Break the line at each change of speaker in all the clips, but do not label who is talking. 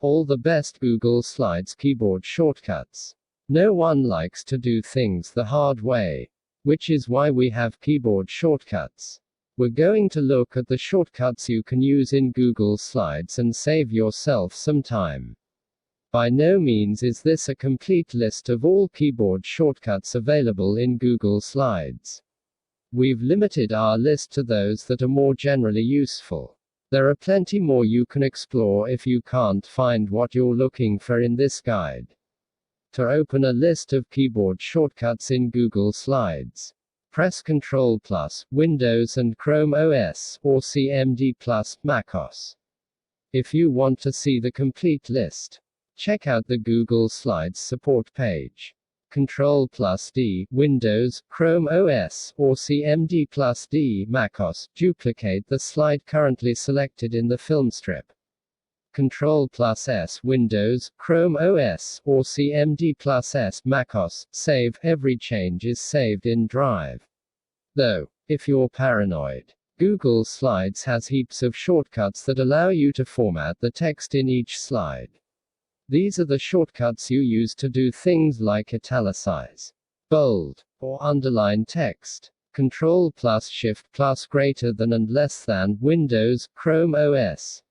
All the best Google Slides keyboard shortcuts. No one likes to do things the hard way, which is why we have keyboard shortcuts. We're going to look at the shortcuts you can use in Google Slides and save yourself some time. By no means is this a complete list of all keyboard shortcuts available in Google Slides. We've limited our list to those that are more generally useful. There are plenty more you can explore if you can't find what you're looking for in this guide. To open a list of keyboard shortcuts in Google Slides, press Ctrl+, Windows and Chrome OS, or Cmd+, macOS. If you want to see the complete list, check out the Google Slides support page. Ctrl+D, Windows, Chrome OS, or Cmd+D, macOS, duplicate the slide currently selected in the filmstrip. Ctrl+S, Windows, Chrome OS, or Cmd+S, macOS, save. Every change is saved in Drive. Though, if you're paranoid, Google Slides has heaps of shortcuts that allow you to format the text in each slide. These are the shortcuts you use to do things like italicize, bold, or underline text. Ctrl+Shift+greater than and less than, Windows, Chrome OS.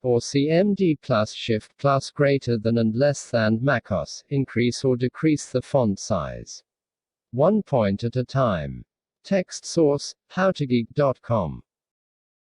Or Cmd+Shift+greater than and less than, macOS, increase or decrease the font size. 1 point at a time. Text source, howtogeek.com.